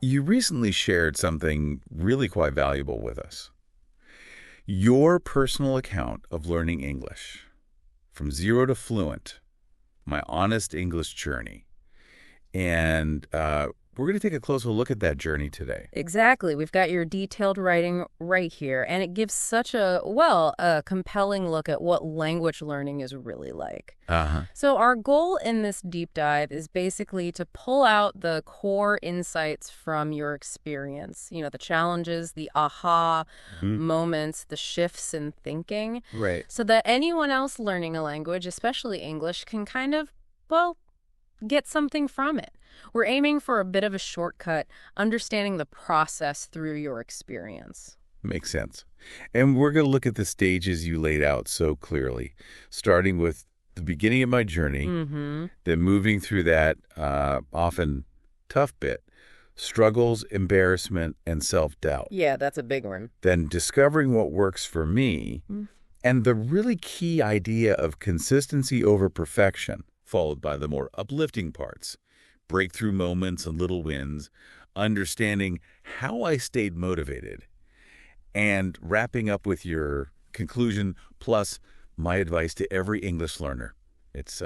You recently shared something really quite valuable with us. Your personal account of learning English, from zero to fluent, my honest English journey. And we're going to take a closer look at that journey today. Exactly. We've got your detailed writing right here, and it gives such a compelling look at what language learning is really like. Uh-huh. So our goal in this deep dive is basically to pull out the core insights from your experience, the challenges, the aha moments, the shifts in thinking, Right. so that anyone else learning a language, especially English, can kind of, well, get something from it. We're aiming for a bit of a shortcut, understanding the process through your experience. Makes sense. And we're going to look at the stages you laid out so clearly, starting with the beginning of my journey, then moving through that often tough bit, struggles, embarrassment, and self-doubt. Yeah, that's a big one. Then discovering what works for me, and the really key idea of consistency over perfection, followed by the more uplifting parts, breakthrough moments and little wins, understanding how I stayed motivated, and wrapping up with your conclusion, plus my advice to every English learner. It's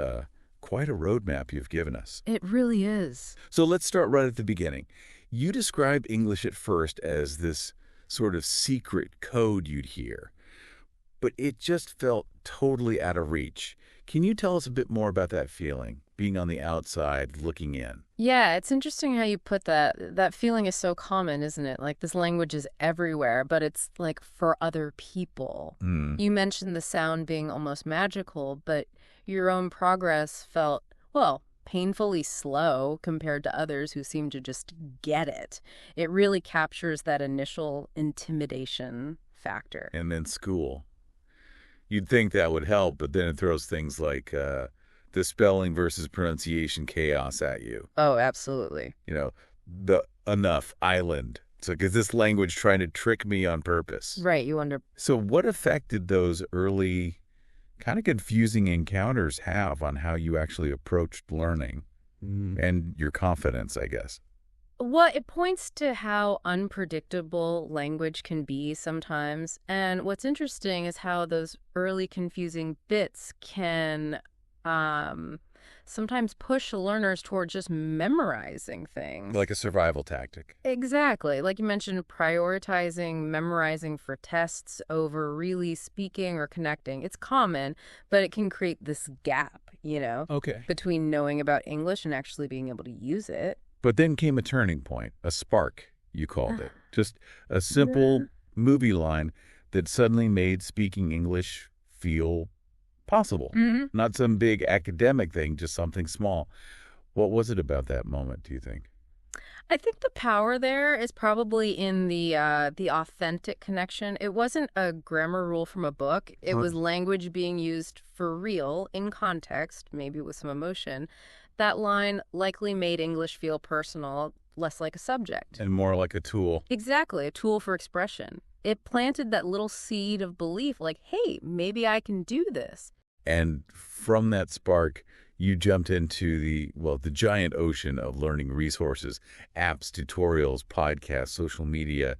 quite a roadmap you've given us. It really is. So let's start right at the beginning. You described English at first as this sort of secret code you'd hear, but it just felt totally out of reach. Can you tell us a bit more about that feeling, being on the outside, looking in? Yeah, it's interesting how you put that. That feeling is so common, isn't it? Like this language is everywhere, but it's like for other people. You mentioned the sound being almost magical, but your own progress felt, well, painfully slow compared to others who seem to just get it. It really captures that initial intimidation factor. And then school. You'd think that would help, but then it throws things like the spelling versus pronunciation chaos at you. Oh, absolutely. The enough island. So, is this language trying to trick me on purpose? Right, you wonder. So what effect did those early kind of confusing encounters have on how you actually approached learning and your confidence, I guess? Well, it points to how unpredictable language can be sometimes. And what's interesting is how those early confusing bits can sometimes push learners toward just memorizing things. Like a survival tactic. Exactly. Like you mentioned, prioritizing memorizing for tests over really speaking or connecting. It's common, but it can create this gap, Okay. between knowing about English and actually being able to use it. But then came a turning point, a spark, you called it. Just a simple movie line that suddenly made speaking English feel possible. Not some big academic thing, just something small. What was it about that moment, do you think? I think the power there is probably in the authentic connection. It wasn't a grammar rule from a book. It was language being used for real, in context, maybe with some emotion. That line likely made English feel personal, less like a subject. And more like a tool. Exactly, a tool for expression. It planted that little seed of belief, like, hey, maybe I can do this. And from that spark, you jumped into the giant ocean of learning resources, apps, tutorials, podcasts, social media,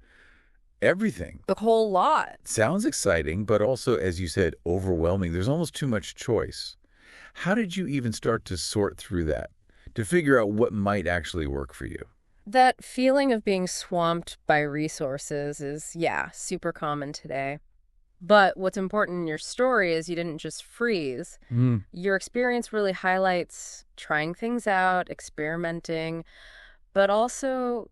everything. The whole lot. Sounds exciting, but also, as you said, overwhelming. There's almost too much choice. How did you even start to sort through that, to figure out what might actually work for you? That feeling of being swamped by resources is, super common today. But what's important in your story is you didn't just freeze. Your experience really highlights trying things out, experimenting, but also,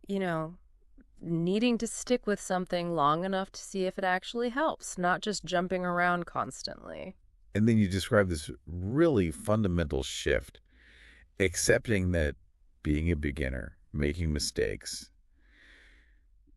needing to stick with something long enough to see if it actually helps, not just jumping around constantly. And then you describe this really fundamental shift, accepting that being a beginner, making mistakes,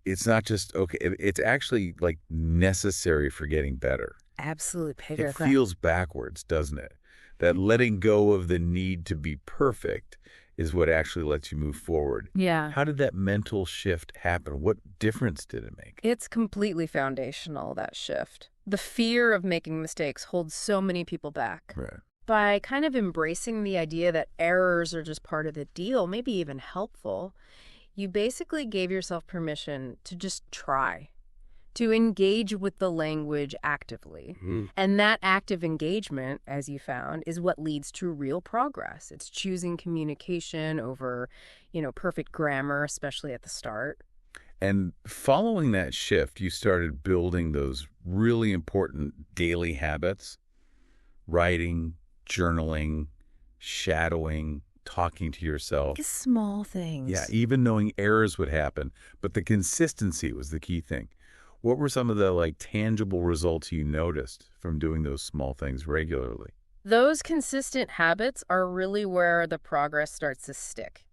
it's not just okay, it's actually like necessary for getting better. Absolutely. It feels backwards, doesn't it? That letting go of the need to be perfect is what actually lets you move forward. Yeah. How did that mental shift happen? What difference did it make? It's completely foundational, that shift. The fear of making mistakes holds so many people back. Right. By kind of embracing the idea that errors are just part of the deal, maybe even helpful, you basically gave yourself permission to just try, to engage with the language actively. And that active engagement, as you found, is what leads to real progress. It's choosing communication over, perfect grammar, especially at the start. And following that shift, you started building those really important daily habits, writing, journaling, shadowing, talking to yourself. Just small things. Yeah, even knowing errors would happen, but the consistency was the key thing. What were some of the tangible results you noticed from doing those small things regularly? Those consistent habits are really where the progress starts to stick,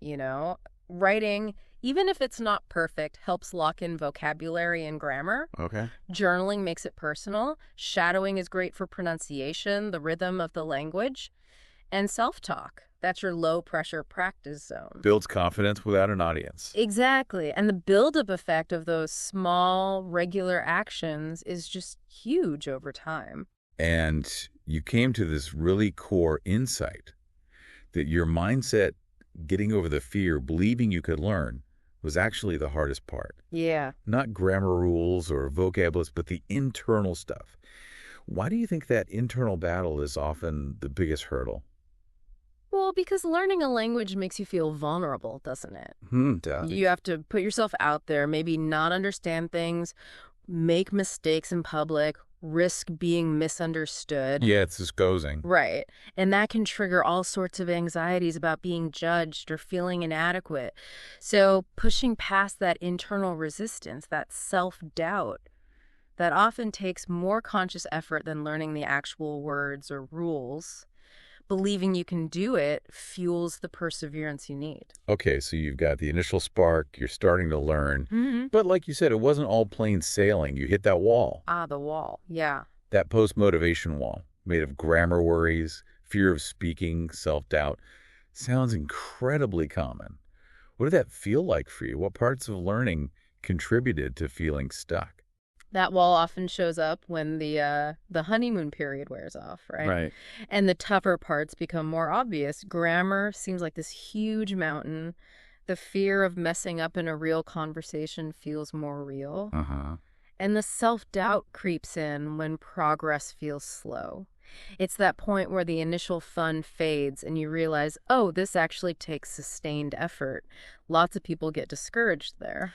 Writing, even if it's not perfect, helps lock in vocabulary and grammar. Okay. Journaling makes it personal. Shadowing is great for pronunciation, the rhythm of the language. And self-talk, that's your low-pressure practice zone. Builds confidence without an audience. Exactly. And the build-up effect of those small, regular actions is just huge over time. And you came to this really core insight that your mindset, getting over the fear, believing you could learn, was actually the hardest part. Yeah. Not grammar rules or vocab lists, but the internal stuff. Why do you think that internal battle is often the biggest hurdle? Well, because learning a language makes you feel vulnerable, doesn't it? Does. You have to put yourself out there, maybe not understand things, make mistakes in public, risk being misunderstood. Yeah, it's disclosing. Right. And that can trigger all sorts of anxieties about being judged or feeling inadequate. So pushing past that internal resistance, that self-doubt, that often takes more conscious effort than learning the actual words or rules. Believing you can do it fuels the perseverance you need. Okay, so you've got the initial spark, you're starting to learn. Mm-hmm. But like you said, it wasn't all plain sailing. You hit that wall. The wall. Yeah. That post-motivation wall, made of grammar worries, fear of speaking, self-doubt. Sounds incredibly common. What did that feel like for you? What parts of learning contributed to feeling stuck? That wall often shows up when the honeymoon period wears off, right? Right. And the tougher parts become more obvious. Grammar seems like this huge mountain. The fear of messing up in a real conversation feels more real. Uh-huh. And the self-doubt creeps in when progress feels slow. It's that point where the initial fun fades and you realize, oh, this actually takes sustained effort. Lots of people get discouraged there.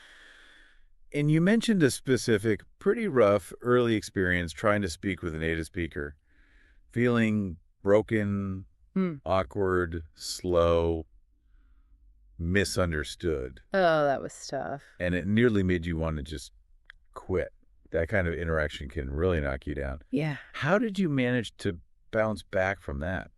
And you mentioned a specific, pretty rough early experience trying to speak with a native speaker. Feeling broken, awkward, slow, misunderstood. Oh, that was tough. And it nearly made you want to just quit. That kind of interaction can really knock you down. Yeah. How did you manage to bounce back from that,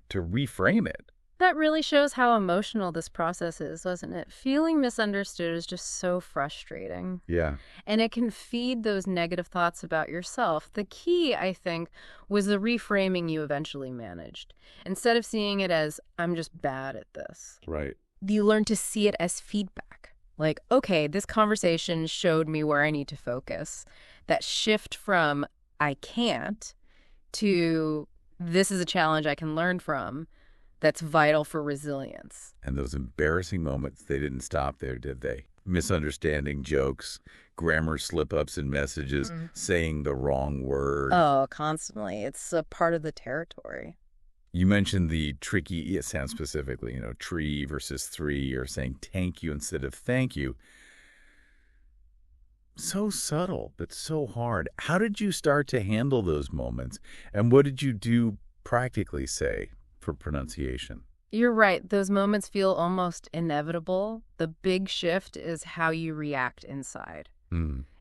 to reframe it? That really shows how emotional this process is, doesn't it? Feeling misunderstood is just so frustrating. Yeah. And it can feed those negative thoughts about yourself. The key, I think, was the reframing you eventually managed. Instead of seeing it as, I'm just bad at this. Right. You learn to see it as feedback. Like, okay, this conversation showed me where I need to focus. That shift from I can't to this is a challenge I can learn from. That's vital for resilience. And those embarrassing moments, they didn't stop there, did they? Misunderstanding jokes, grammar slip-ups in messages, saying the wrong word. Oh, constantly. It's a part of the territory. You mentioned the tricky sound specifically, tree versus three, or saying thank you instead of thank you. So subtle, but so hard. How did you start to handle those moments? And what did you do practically, say, for pronunciation? You're right. Those moments feel almost inevitable. The big shift is how you react inside.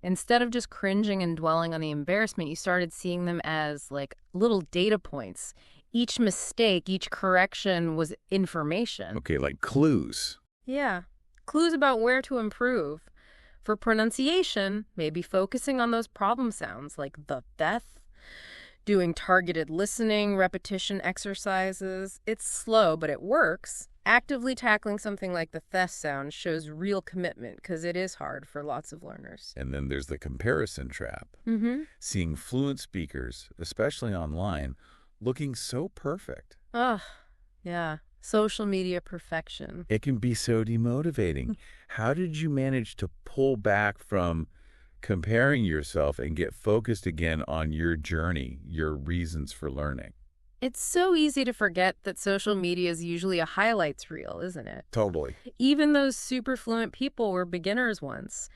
Instead of just cringing and dwelling on the embarrassment, you started seeing them as like little data points. Each mistake, each correction was information. Okay, like clues. Yeah. Clues about where to improve. For pronunciation, maybe focusing on those problem sounds like the th, doing targeted listening, repetition exercises. It's slow, but it works. Actively tackling something like the th sound shows real commitment because it is hard for lots of learners. And then there's the comparison trap. Mm-hmm. Seeing fluent speakers, especially online, looking so perfect. Ugh, yeah. Social media perfection. It can be so demotivating. How did you manage to pull back from comparing yourself and get focused again on your journey, your reasons for learning? It's so easy to forget that social media is usually a highlights reel, isn't it? Totally. Even those super fluent people were beginners once.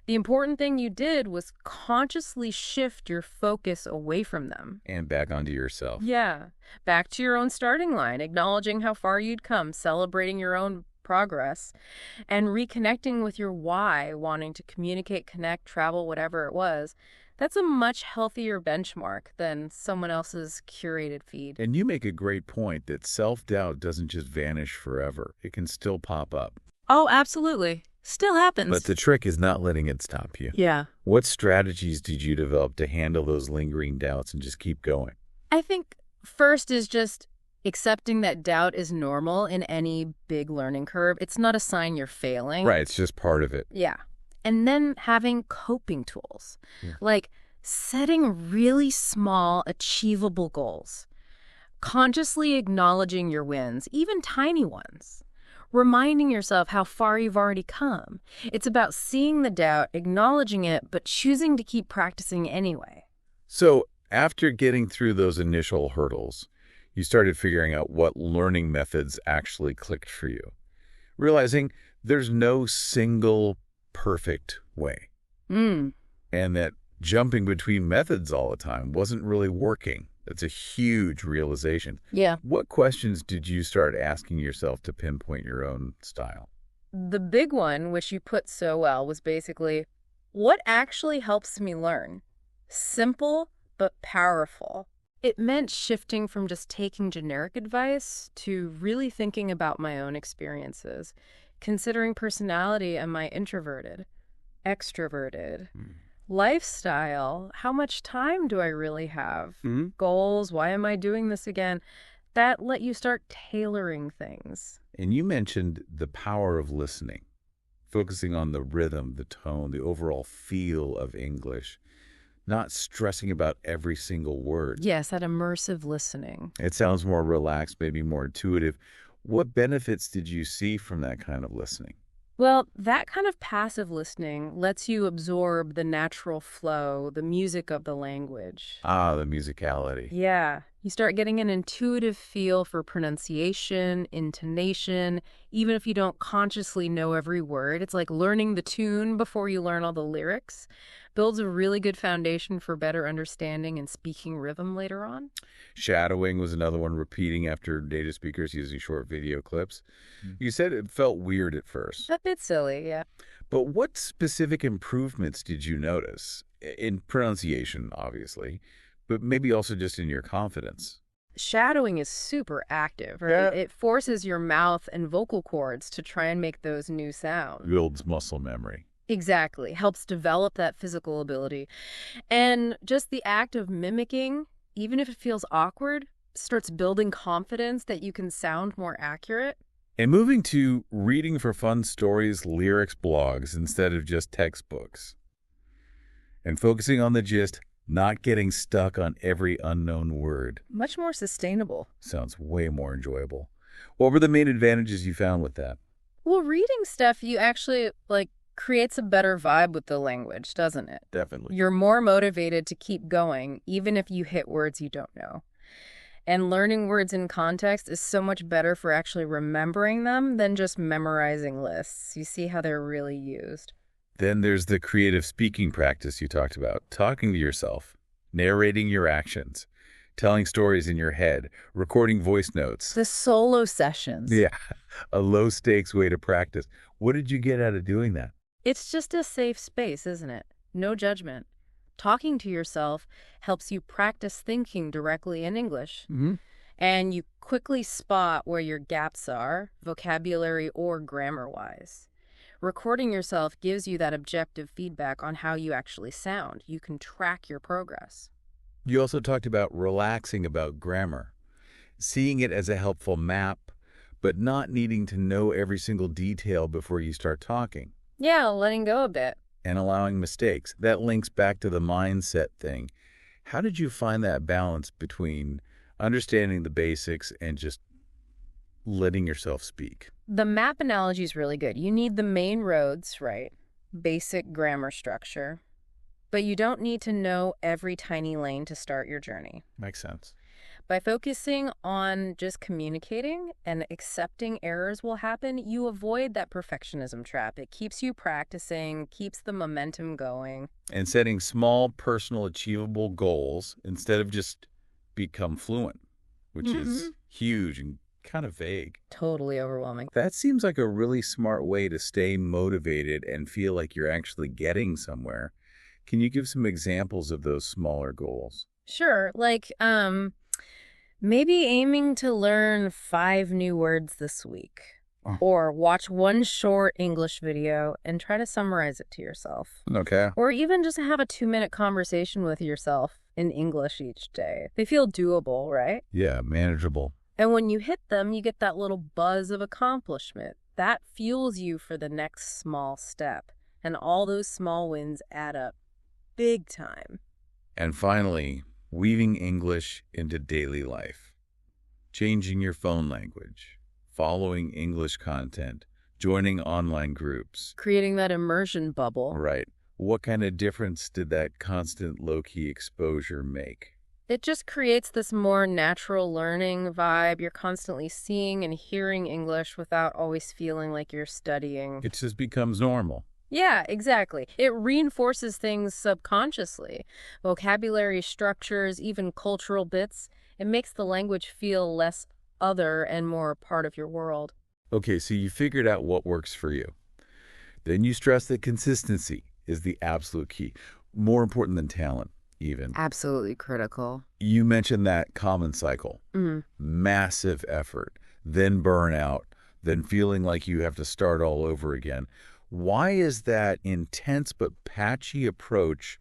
The important thing you did was consciously shift your focus away from them. And back onto yourself. Yeah, back to your own starting line, acknowledging how far you'd come, celebrating your own progress, and reconnecting with your why, wanting to communicate, connect, travel, whatever it was. That's a much healthier benchmark than someone else's curated feed. And you make a great point that self-doubt doesn't just vanish forever. It can still pop up. Oh, absolutely. Still happens. But the trick is not letting it stop you. Yeah. What strategies did you develop to handle those lingering doubts and just keep going? I think first is just accepting that doubt is normal in any big learning curve. It's not a sign you're failing. Right, it's just part of it. Yeah. And then having coping tools, like setting really small, achievable goals, consciously acknowledging your wins, even tiny ones, reminding yourself how far you've already come. It's about seeing the doubt, acknowledging it, but choosing to keep practicing anyway. So after getting through those initial hurdles, you started figuring out what learning methods actually clicked for you, realizing there's no single perfect way. And that jumping between methods all the time wasn't really working. That's a huge realization. Yeah. What questions did you start asking yourself to pinpoint your own style? The big one, which you put so well, was basically, what actually helps me learn? Simple, but powerful. It meant shifting from just taking generic advice to really thinking about my own experiences, considering personality. Am I introverted, extroverted, lifestyle? How much time do I really have? Goals? Why am I doing this again? That let you start tailoring things. And you mentioned the power of listening, focusing on the rhythm, the tone, the overall feel of English, not stressing about every single word. Yes, that immersive listening. It sounds more relaxed, maybe more intuitive. What benefits did you see from that kind of listening? Well, that kind of passive listening lets you absorb the natural flow, the music of the language. Ah, the musicality. Yeah. You start getting an intuitive feel for pronunciation, intonation, even if you don't consciously know every word. It's like learning the tune before you learn all the lyrics. Builds a really good foundation for better understanding and speaking rhythm later on. Shadowing was another one, repeating after native speakers using short video clips. You said it felt weird at first. A bit silly, yeah. But what specific improvements did you notice? In pronunciation, obviously, but maybe also just in your confidence. Shadowing is super active, right? Yeah. It forces your mouth and vocal cords to try and make those new sounds. Builds muscle memory. Exactly. Helps develop that physical ability. And just the act of mimicking, even if it feels awkward, starts building confidence that you can sound more accurate. And moving to reading for fun stories, lyrics, blogs, instead of just textbooks. And focusing on the gist, not getting stuck on every unknown word. Much more sustainable. Sounds way more enjoyable. What were the main advantages you found with that? Well, reading stuff, you actually, creates a better vibe with the language, doesn't it? Definitely. You're more motivated to keep going, even if you hit words you don't know. And learning words in context is so much better for actually remembering them than just memorizing lists. You see how they're really used. Then there's the creative speaking practice you talked about, talking to yourself, narrating your actions, telling stories in your head, recording voice notes. The solo sessions. Yeah, a low-stakes way to practice. What did you get out of doing that? It's just a safe space, isn't it? No judgment. Talking to yourself helps you practice thinking directly in English. And you quickly spot where your gaps are, vocabulary or grammar-wise. Recording yourself gives you that objective feedback on how you actually sound. You can track your progress. You also talked about relaxing about grammar, seeing it as a helpful map, but not needing to know every single detail before you start talking. Yeah, letting go a bit. And allowing mistakes. That links back to the mindset thing. How did you find that balance between Understanding the basics and just letting yourself speak. The map analogy is really good. You need the main roads, right? Basic grammar structure. But you don't need to know every tiny lane to start your journey. Makes sense. By focusing on just communicating and accepting errors will happen, you avoid that perfectionism trap. It keeps you practicing, keeps the momentum going. And setting small, personal, achievable goals instead of just become fluent, which is huge and kind of vague. Totally overwhelming. That seems like a really smart way to stay motivated and feel like you're actually getting somewhere. Can you give some examples of those smaller goals? Sure, like maybe aiming to learn 5 new words this week. Or watch one short English video and try to summarize it to yourself. Okay. Or even just have a 2-minute conversation with yourself in English each day. They feel doable, right? Yeah, manageable. And when you hit them, you get that little buzz of accomplishment. That fuels you for the next small step. And all those small wins add up big time. And finally, weaving English into daily life. Changing your phone language. Following English content. Joining online groups. Creating that immersion bubble. Right. What kind of difference did that constant low-key exposure make? It just creates this more natural learning vibe. You're constantly seeing and hearing English without always feeling like you're studying. It just becomes normal. Yeah, exactly. It reinforces things subconsciously. Vocabulary structures, even cultural bits. It makes the language feel less other and more a part of your world. Okay, so you figured out what works for you. Then you stress that consistency is the absolute key. More important than talent, even. Absolutely critical. You mentioned that common cycle. Massive effort, then burnout, then feeling like you have to start all over again. Why is that intense but patchy approach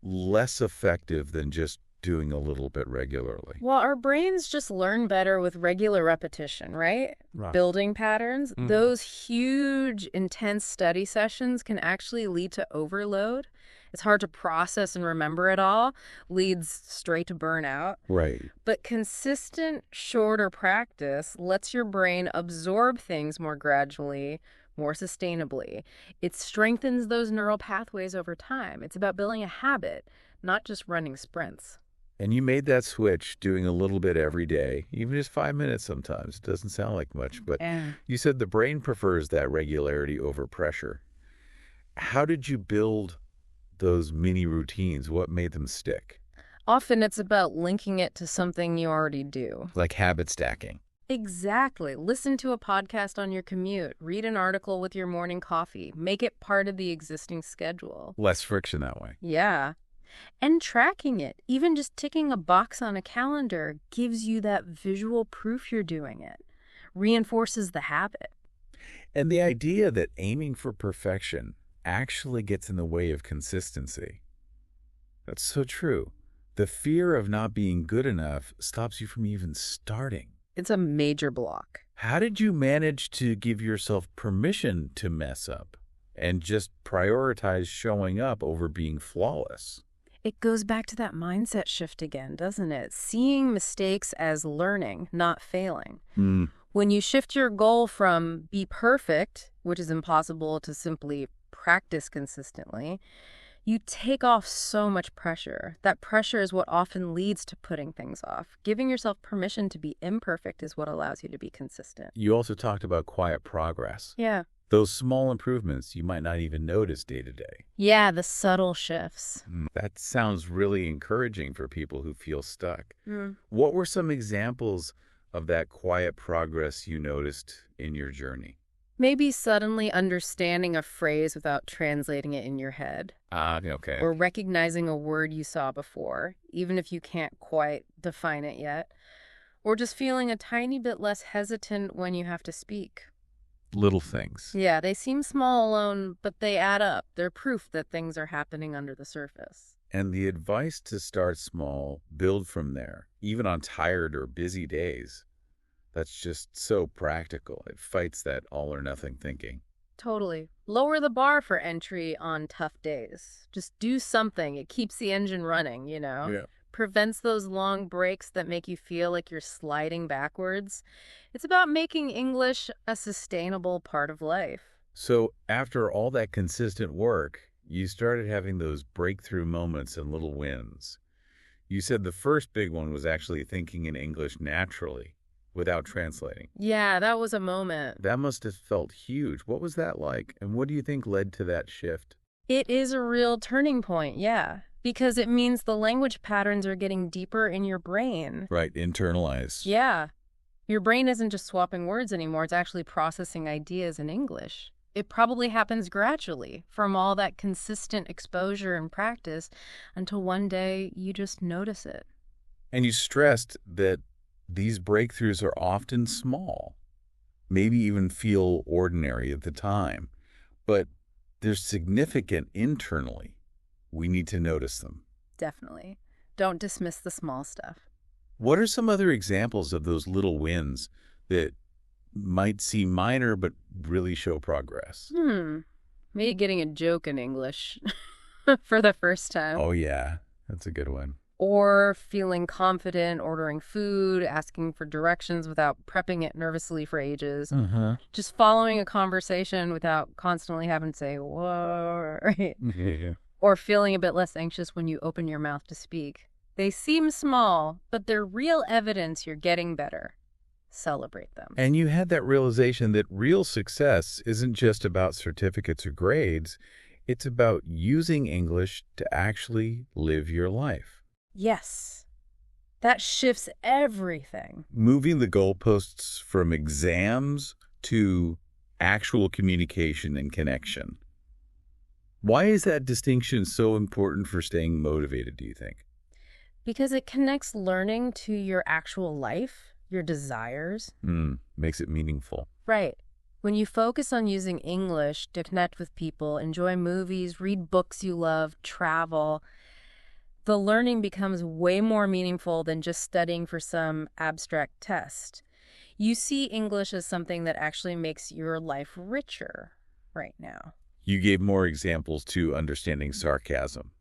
less effective than just doing a little bit regularly? Well, our brains just learn better with regular repetition, right? Building patterns. Those huge, intense study sessions can actually lead to overload. It's hard to process and remember it all, leads straight to burnout. Right. But consistent, shorter practice lets your brain absorb things more gradually, more sustainably. It strengthens those neural pathways over time. It's about building a habit, not just running sprints. And you made that switch doing a little bit every day, even just 5 minutes sometimes. It doesn't sound like much, but you said the brain prefers that regularity over pressure. How did you build those mini routines? What made them stick? Often it's about linking it to something you already do. Like habit stacking. Exactly. Listen to a podcast on your commute. Read an article with your morning coffee. Make it part of the existing schedule. Less friction that way. Yeah. And tracking it, even just ticking a box on a calendar, gives you that visual proof you're doing it. Reinforces the habit. And the idea that aiming for perfection actually gets in the way of consistency. That's so true. The fear of not being good enough stops you from even starting. It's a major block. How did you manage to give yourself permission to mess up and just prioritize showing up over being flawless? It goes back to that mindset shift again, doesn't it? Seeing mistakes as learning, not failing. When you shift your goal from be perfect, which is impossible, to simply practice consistently, you take off so much pressure. That pressure is what often leads to putting things off. Giving yourself permission to be imperfect is what allows you to be consistent. You also talked about quiet progress. Yeah. Those small improvements you might not even notice day to day. Yeah, the subtle shifts. That sounds really encouraging for people who feel stuck. What were some examples of that quiet progress you noticed in your journey? Maybe suddenly understanding a phrase without translating it in your head. Okay. Or recognizing a word you saw before, even if you can't quite define it yet. Or just feeling a tiny bit less hesitant when you have to speak. Little things. Yeah, they seem small alone, but they add up. They're proof that things are happening under the surface. And the advice to start small, build from there, even on tired or busy days. That's just so practical. It fights that all or nothing thinking. Totally. Lower the bar for entry on tough days. Just do something. It keeps the engine running, you know? Yeah. prevents those long breaks that make you feel like you're sliding backwards. It's about making English a sustainable part of life. So after all that consistent work, you started having those breakthrough moments and little wins. You said the first big one was actually thinking in English naturally, without translating. Yeah, that was a moment. That must have felt huge. What was that like? And what do you think led to that shift? It is a real turning point, yeah, because it means the language patterns are getting deeper in your brain. Right, internalize. Yeah. Your brain isn't just swapping words anymore, it's actually processing ideas in English. It probably happens gradually from all that consistent exposure and practice until one day you just notice it. And you stressed that these breakthroughs are often small, maybe even feel ordinary at the time, but they're significant internally. We need to notice them. Definitely. Don't dismiss the small stuff. What are some other examples of those little wins that might seem minor but really show progress? Maybe getting a joke in English for the first time. Oh, yeah. That's a good one. Or feeling confident ordering food, asking for directions without prepping it nervously for ages. Just following a conversation without constantly having to say, whoa, right? Yeah. Or feeling a bit less anxious when you open your mouth to speak. They seem small, but they're real evidence you're getting better. Celebrate them. And you had that realization that real success isn't just about certificates or grades. It's about using English to actually live your life. Yes. That shifts everything. Moving the goalposts from exams to actual communication and connection. Why is that distinction so important for staying motivated, do you think? Because it connects learning to your actual life, your desires. Makes it meaningful. Right. When you focus on using English to connect with people, enjoy movies, read books you love, travel, the learning becomes way more meaningful than just studying for some abstract test. You see English as something that actually makes your life richer right now. You gave more examples to understanding sarcasm,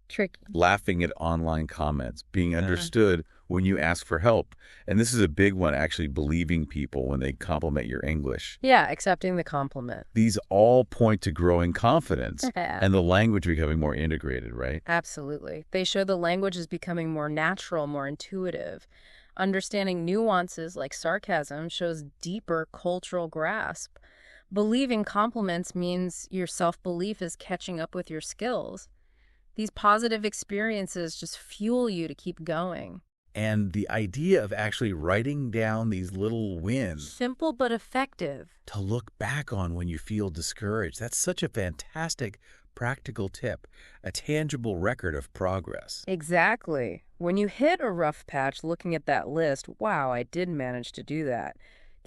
Tricky. laughing at online comments, being understood when you ask for help. And this is a big one, actually believing people when they compliment your English. Yeah, accepting the compliment. These all point to growing confidence and the language becoming more integrated, right? Absolutely. They show the language is becoming more natural, more intuitive. Understanding nuances like sarcasm shows deeper cultural grasp. Believing compliments means your self-belief is catching up with your skills. These positive experiences just fuel you to keep going. And the idea of actually writing down these little wins Simple but effective. to look back on when you feel discouraged, that's such a fantastic practical tip, a tangible record of progress. Exactly. When you hit a rough patch, looking at that list, wow, I did manage to do that,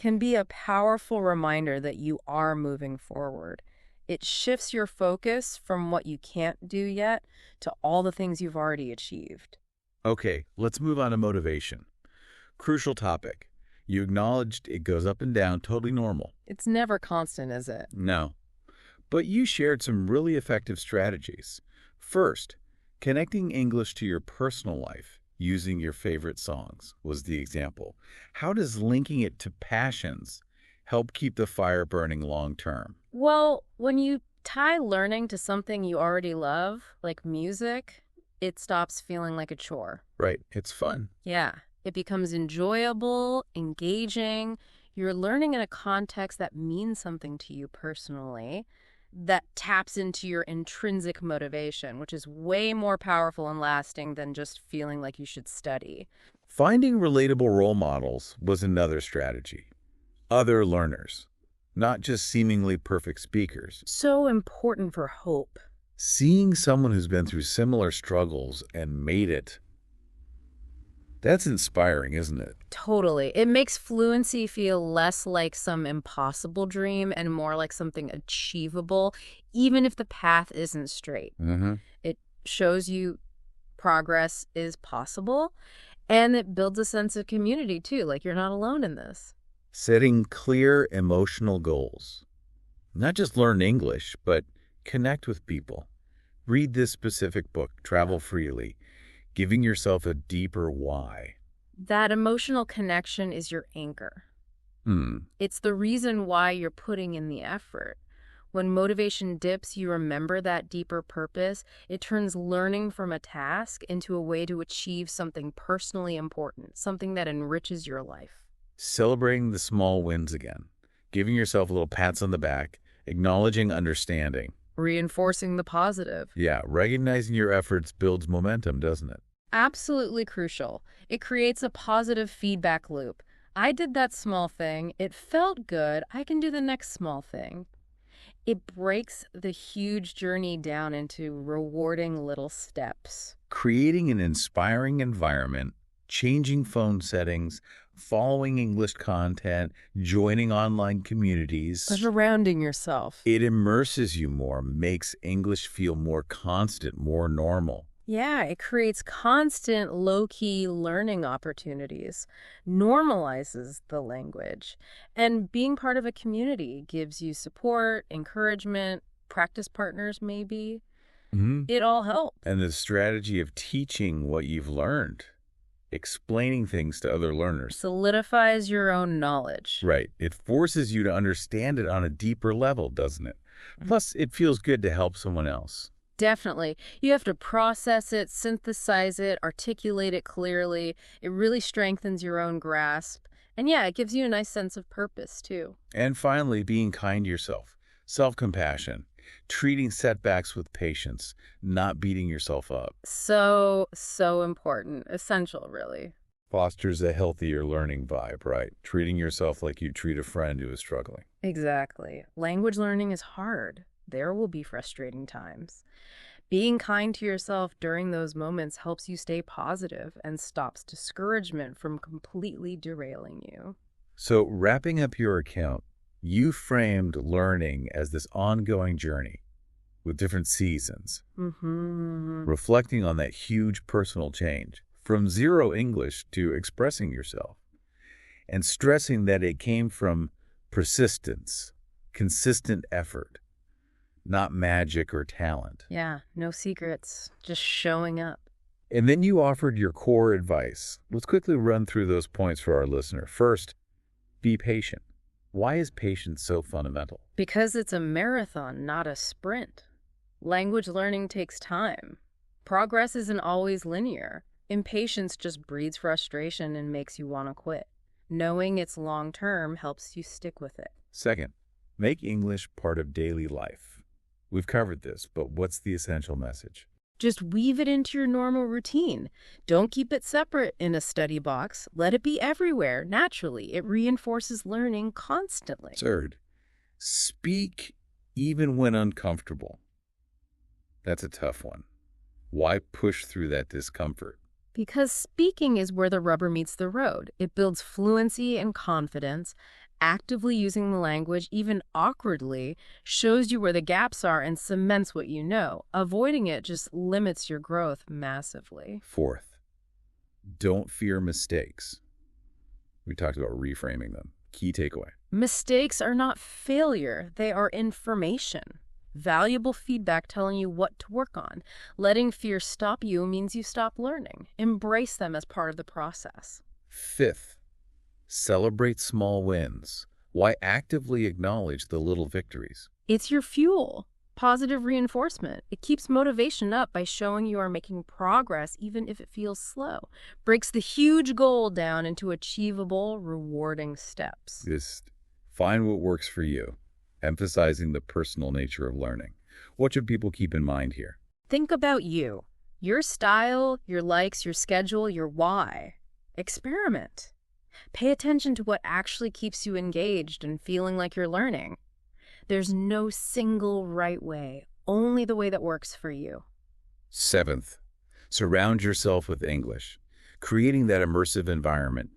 can be a powerful reminder that you are moving forward. It shifts your focus from what you can't do yet to all the things you've already achieved. Okay, let's move on to motivation. Crucial topic. You acknowledged it goes up and down, totally normal. It's never constant, is it? No. But you shared some really effective strategies. First, connecting English to your personal life using your favorite songs was the example. How does linking it to passions help keep the fire burning long term? Well, when you tie learning to something you already love, like music, it stops feeling like a chore. Right, it's fun. Yeah, it becomes enjoyable, engaging. You're learning in a context that means something to you personally, that taps into your intrinsic motivation, which is way more powerful and lasting than just feeling like you should study. Finding relatable role models was another strategy. Other learners, not just seemingly perfect speakers. So important for hope. Seeing someone who's been through similar struggles and made it, that's inspiring, isn't it? Totally. It makes fluency feel less like some impossible dream and more like something achievable, even if the path isn't straight. It shows you progress is possible, and it builds a sense of community, too, like you're not alone in this. Setting clear emotional goals. Not just learn English, but connect with people. Read this specific book, Travel Freely. giving yourself a deeper why. That emotional connection is your anchor. It's the reason why you're putting in the effort. When motivation dips, you remember that deeper purpose. It turns learning from a task into a way to achieve something personally important, something that enriches your life. Celebrating the small wins again, giving yourself little pats on the back, acknowledging understanding. Reinforcing the positive. Yeah, recognizing your efforts builds momentum, doesn't it? Absolutely crucial. It creates a positive feedback loop. I did that small thing. It felt good. I can do the next small thing. It breaks the huge journey down into rewarding little steps. Creating an inspiring environment, changing phone settings, following English content, joining online communities. Surrounding yourself. It immerses you more, makes English feel more constant, more normal. Yeah, it creates constant low-key learning opportunities, normalizes the language, and being part of a community gives you support, encouragement, practice partners maybe. It all helps. And the strategy of teaching what you've learned, explaining things to other learners. Solidifies your own knowledge. Right. It forces you to understand it on a deeper level, doesn't it? Plus, it feels good to help someone else. Definitely. You have to process it, synthesize it, articulate it clearly. It really strengthens your own grasp. And yeah, it gives you a nice sense of purpose, too. And finally, being kind to yourself. Self-compassion. Treating setbacks with patience, not beating yourself up. So important. Essential, really. Fosters a healthier learning vibe, right? Treating yourself like you treat a friend who is struggling. Exactly. Language learning is hard. There will be frustrating times. Being kind to yourself during those moments helps you stay positive and stops discouragement from completely derailing you. So, wrapping up your account, you framed learning as this ongoing journey with different seasons, reflecting on that huge personal change from zero English to expressing yourself, and stressing that it came from persistence, consistent effort, not magic or talent. Yeah, no secrets, just showing up. And then you offered your core advice. Let's quickly run through those points for our listener. First, be patient. Why is patience so fundamental? Because it's a marathon, not a sprint. Language learning takes time. Progress isn't always linear. Impatience just breeds frustration and makes you want to quit. Knowing it's long-term helps you stick with it. Second, make English part of daily life. We've covered this, but what's the essential message? Just weave it into your normal routine. Don't keep it separate in a study box. Let it be everywhere, naturally. It reinforces learning constantly. Third, speak even when uncomfortable. That's a tough one. Why push through that discomfort? Because speaking is where the rubber meets the road. It builds fluency and confidence. Actively using the language, even awkwardly, shows you where the gaps are and cements what you know. Avoiding it just limits your growth massively. Fourth, don't fear mistakes. We talked about reframing them. Key takeaway. Mistakes are not failure. They are information. Valuable feedback telling you what to work on. Letting fear stop you means you stop learning. Embrace them as part of the process. Fifth, celebrate small wins. Why actively acknowledge the little victories? It's your fuel. Positive reinforcement. It keeps motivation up by showing you are making progress even if it feels slow. Breaks the huge goal down into achievable, rewarding steps. Just find what works for you, emphasizing the personal nature of learning. What should people keep in mind here? Think about you. Your style, your likes, your schedule, your why. Experiment. Pay attention to what actually keeps you engaged and feeling like you're learning. There's no single right way, only the way that works for you. Seventh, surround yourself with English, creating that immersive environment.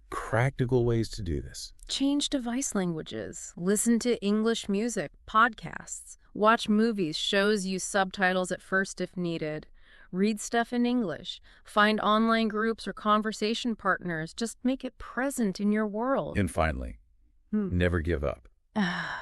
Practical ways to do this. Change device languages. Listen to English music, podcasts. Watch movies, shows, use subtitles at first if needed. Read stuff in English. Find online groups or conversation partners. Just make it present in your world. And finally, never give up.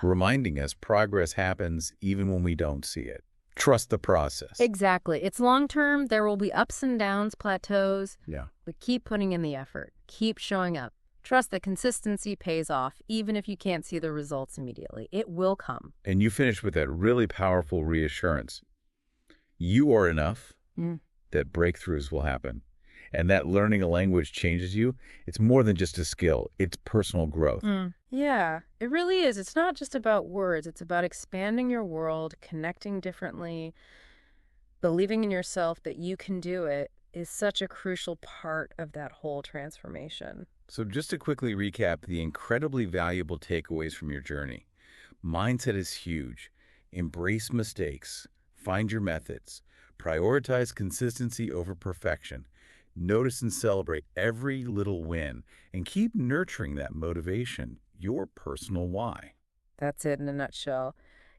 Reminding us progress happens even when we don't see it. Trust the process. Exactly. It's long-term. There will be ups and downs, plateaus. Yeah. But keep putting in the effort. Keep showing up. Trust that consistency pays off, even if you can't see the results immediately. It will come. And you finish with that really powerful reassurance. You are enough, that breakthroughs will happen. And that learning a language changes you. It's more than just a skill. It's personal growth. Yeah, it really is. It's not just about words. It's about expanding your world, connecting differently, believing in yourself that you can do it is such a crucial part of that whole transformation. So just to quickly recap the incredibly valuable takeaways from your journey. Mindset is huge. Embrace mistakes. Find your methods. Prioritize consistency over perfection. Notice and celebrate every little win. And keep nurturing that motivation, your personal why. That's it in a nutshell.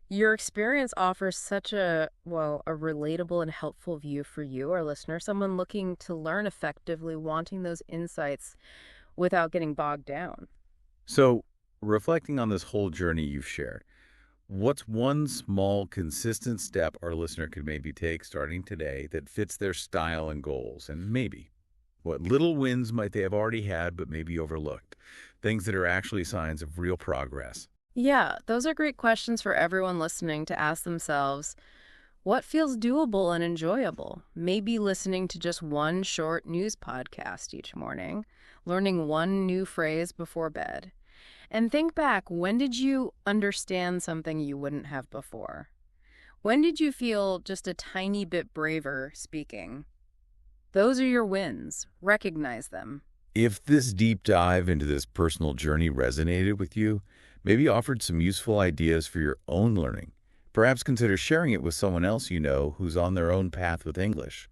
Your experience offers such a relatable and helpful view for you, our listener, someone looking to learn effectively, wanting those insights without getting bogged down. So, reflecting on this whole journey you've shared, what's one small, consistent step our listener could maybe take starting today that fits their style and goals? And maybe, what little wins might they have already had but maybe overlooked? Things that are actually signs of real progress. Yeah, those are great questions for everyone listening to ask themselves. What feels doable and enjoyable? Maybe listening to just one short news podcast each morning, learning one new phrase before bed. And think back, when did you understand something you wouldn't have before? When did you feel just a tiny bit braver speaking? Those are your wins. Recognize them. If this deep dive into this personal journey resonated with you, maybe offered some useful ideas for your own learning, perhaps consider sharing it with someone else you know who's on their own path with English.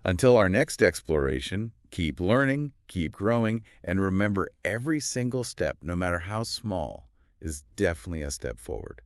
Until our next exploration, keep learning, keep growing, and remember every single step, no matter how small, is definitely a step forward.